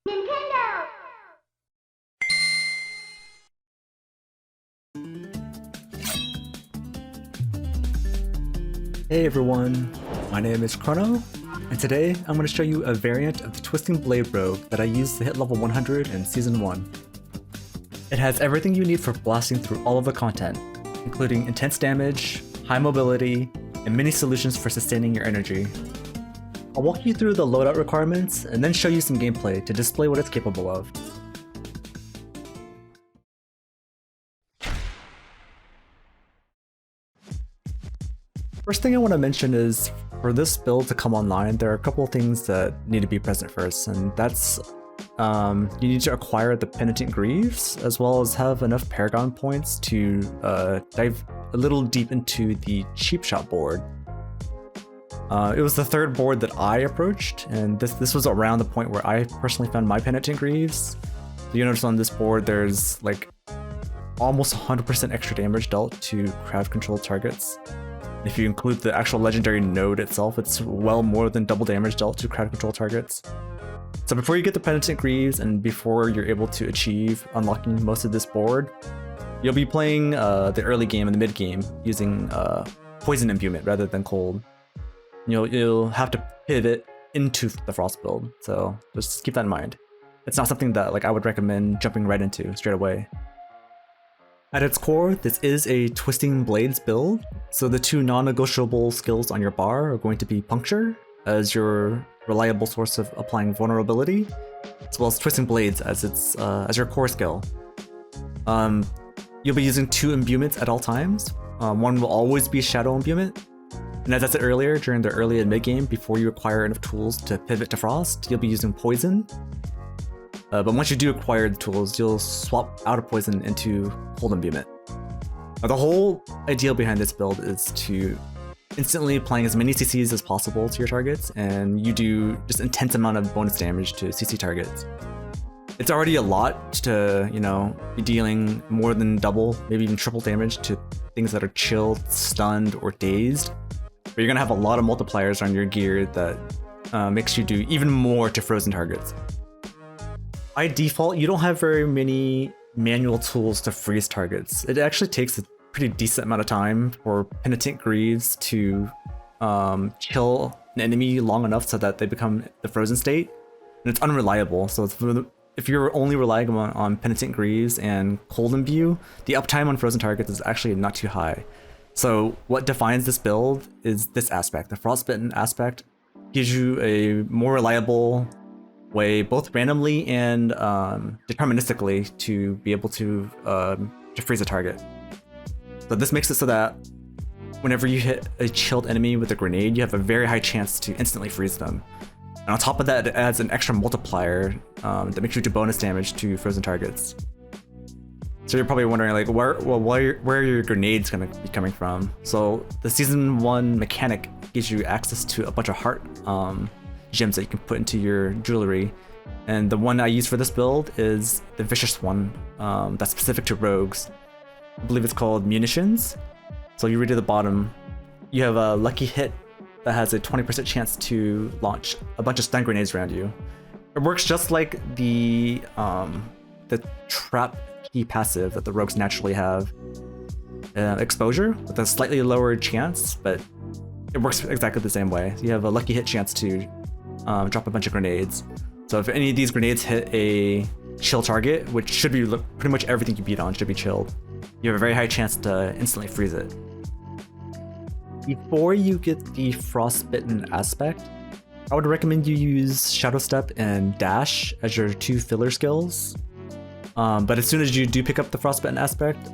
Nintendo! Hey everyone, my name is Chrono, and today I'm going to show you a variant of the Twisting Blade Rogue that I used to hit level 100 in Season 1. It has everything you need for blasting through all of the content, including intense damage, high mobility, and many solutions for sustaining your energy. I'll walk you through the loadout requirements and then show you some gameplay to display what it's capable of. First thing I want to mention is, for this build to come online, there are a couple of things that need to be present first, and that's you need to acquire the Penitent Greaves, as well as have enough Paragon points to dive a little deep into the Cheap Shot board. It was the third board that I approached, and this was around the point where I personally found my Penitent Greaves. You notice on this board there's like almost 100% extra damage dealt to crowd-controlled targets. If you include the actual legendary node itself, it's well more than double damage dealt to crowd control targets. So before you get the Penitent Greaves and before you're able to achieve unlocking most of this board, you'll be playing the early game and the mid game using poison imbuement rather than cold. You'll have to pivot into the frost build, so just keep that in mind. It's not something that I would recommend jumping right into straight away. At its core, this is a Twisting Blades build, so the two non-negotiable skills on your bar are going to be Puncture, as your reliable source of applying vulnerability, as well as Twisting Blades as your core skill. You'll be using two imbuements at all times. One will always be Shadow Imbuement, and as I said earlier, during the early and mid game, before you acquire enough tools to pivot to Frost, you'll be using Poison. But once you do acquire the tools, you'll swap out of Poison into Cold Imbuement. Now, the whole idea behind this build is to instantly applying as many CCs as possible to your targets, and you do just intense amount of bonus damage to CC targets. It's already a lot to, be dealing more than double, maybe even triple damage to things that are chilled, stunned, or dazed. But you're gonna have a lot of multipliers on your gear that makes you do even more to frozen targets. By default, you don't have very many manual tools to freeze targets. It actually takes a pretty decent amount of time for Penitent Greaves to kill an enemy long enough so that they become the frozen state, and it's unreliable. So if you're only relying on Penitent Greaves and Cold Imbue, the uptime on frozen targets is actually not too high. So what defines this build is this aspect. The Frostbitten aspect gives you a more reliable way, both randomly and deterministically, to be able to freeze a target. So this makes it so that whenever you hit a chilled enemy with a grenade, you have a very high chance to instantly freeze them. And on top of that, it adds an extra multiplier that makes you do bonus damage to frozen targets. So you're probably wondering, where are your grenades gonna be coming from? So the Season 1 mechanic gives you access to a bunch of heart gems that you can put into your jewelry, and the one I use for this build is the vicious one that's specific to rogues. I believe it's called Munitions. So you read at the bottom, you have a lucky hit that has a 20% chance to launch a bunch of stun grenades around you. It works just like the trap key passive that the rogues naturally have. Exposure with a slightly lower chance, but it works exactly the same way. You have a lucky hit chance to drop a bunch of grenades. So if any of these grenades hit a chill target, which should be pretty much everything you beat on should be chilled, you have a very high chance to instantly freeze it. Before you get the Frostbitten aspect, I would recommend you use Shadow Step and Dash as your two filler skills. But as soon as you do pick up the Frostbitten aspect,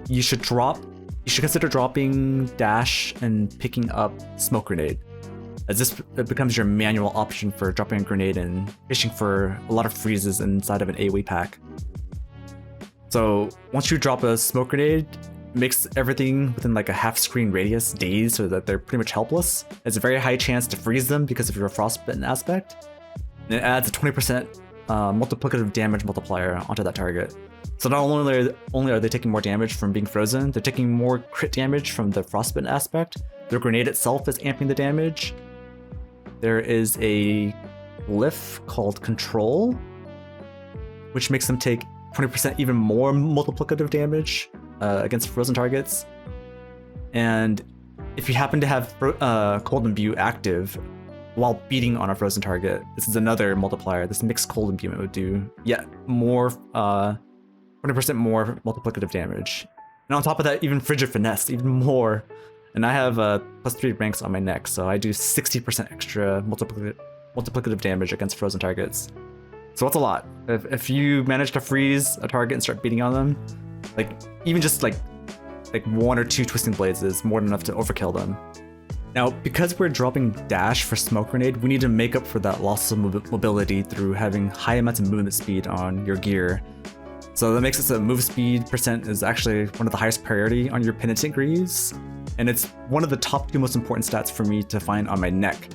you should consider dropping Dash and picking up Smoke Grenade, as it becomes your manual option for dropping a grenade and fishing for a lot of freezes inside of an AoE pack. So once you drop a Smoke Grenade, it makes everything within a half screen radius dazed so that they're pretty much helpless. There's a very high chance to freeze them because of your Frostbitten aspect, and it adds a 20% multiplicative damage multiplier onto that target. So not only are they taking more damage from being frozen, they're taking more crit damage from the Frostbitten aspect. Their grenade itself is amping the damage. There is a glyph called Control, which makes them take 20% even more multiplicative damage against frozen targets. And if you happen to have Cold Imbue active while beating on a frozen target, this is another multiplier. This mixed Cold Imbuement would do yet more, 20% more multiplicative damage. And on top of that, even Frigid Finesse, even more. And I have +3 ranks on my neck, so I do 60% extra multiplicative damage against frozen targets. So that's a lot. If you manage to freeze a target and start beating on them, like even just like 1 or 2 Twisting Blades is more than enough to overkill them. Now, because we're dropping dash for Smoke Grenade, we need to make up for that loss of mobility through having high amounts of movement speed on your gear. So that makes it so move speed percent is actually one of the highest priority on your Penitent Greaves, and it's one of the top 2 most important stats for me to find on my neck.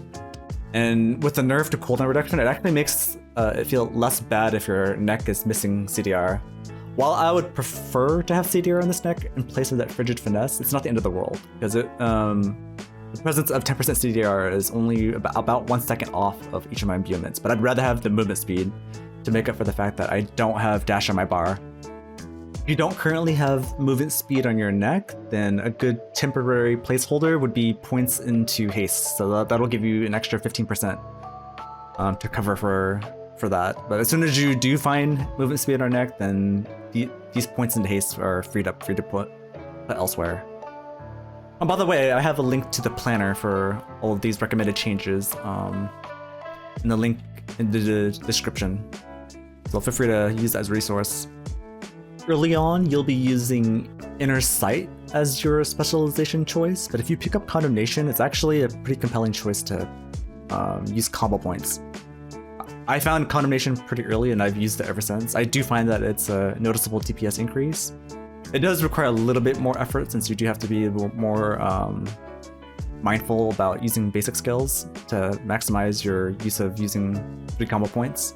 And with the nerf to cooldown reduction, it actually makes it feel less bad if your neck is missing CDR. While I would prefer to have CDR on this neck in place of that Frigid Finesse, it's not the end of the world, because the presence of 10% CDR is only about 1 second off of each of my imbuements, but I'd rather have the movement speed to make up for the fact that I don't have dash on my bar. If you don't currently have movement speed on your neck, then a good temporary placeholder would be points into haste, so that'll give you an extra 15% to cover for that. But as soon as you do find movement speed on our neck, then these points into haste are free to put elsewhere. By the way, I have a link to the planner for all of these recommended changes in the link in the description, so feel free to use that as a resource. Early on, you'll be using Inner Sight as your specialization choice, but if you pick up Condemnation, it's actually a pretty compelling choice to use combo points. I found Condemnation pretty early and I've used it ever since. I do find that it's a noticeable DPS increase. It does require a little bit more effort since you do have to be a little more mindful about using basic skills to maximize your use of using 3 combo points.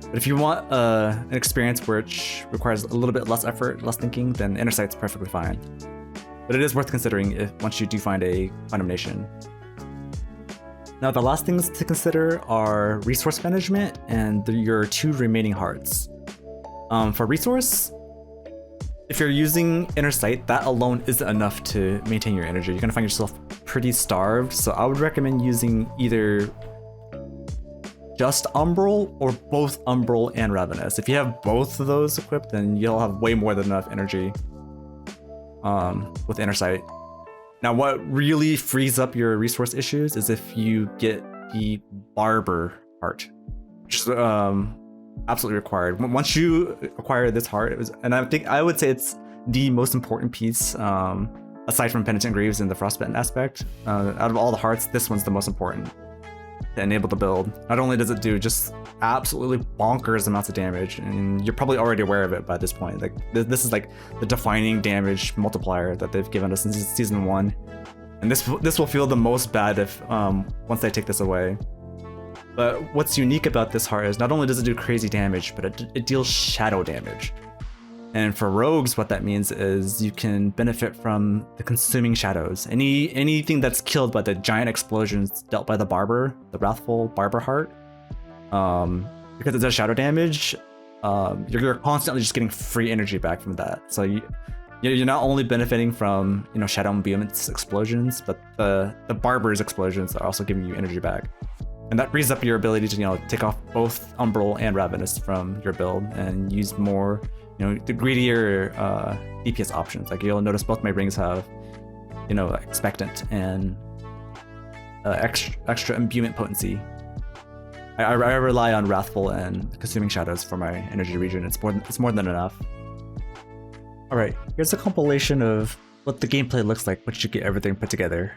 But if you want an experience which requires a little bit less effort, less thinking, then Inner Sight's perfectly fine. But it is worth considering once you do find a Condemnation. Now, the last things to consider are resource management and your 2 remaining hearts. For resource, if you're using Inner Sight, that alone isn't enough to maintain your energy. You're gonna find yourself pretty starved, so I would recommend using either just Umbral or both Umbral and Ravenous. If you have both of those equipped, then you'll have way more than enough energy with Inner Sight. Now, what really frees up your resource issues is if you get the Barber heart, which is absolutely required. Once you acquire this heart, and I would say it's the most important piece, aside from Penitent Greaves and the Frostbitten aspect. Out of all the hearts, this one's the most important to enable the build. Not only does it do just absolutely bonkers amounts of damage, and you're probably already aware of it by this point. Like this is like the defining damage multiplier that they've given us since season 1, and this will feel the most bad if once they take this away. But what's unique about this heart is not only does it do crazy damage, but it deals shadow damage. And for rogues, what that means is you can benefit from the consuming shadows. Anything that's killed by the giant explosions dealt by the Barber, the Wrathful Barber heart, because it does shadow damage, you're constantly just getting free energy back from that. So you're not only benefiting from Shadow Imbuement's explosions, but the Barber's explosions are also giving you energy back. And that frees up your ability to take off both Umbral and Ravenous from your build and use more the greedier DPS options. Like you'll notice both my rings have Expectant and extra imbuement potency. I rely on Wrathful and Consuming Shadows for my energy regen. It's more than enough. Alright, here's a compilation of what the gameplay looks like once you get everything put together.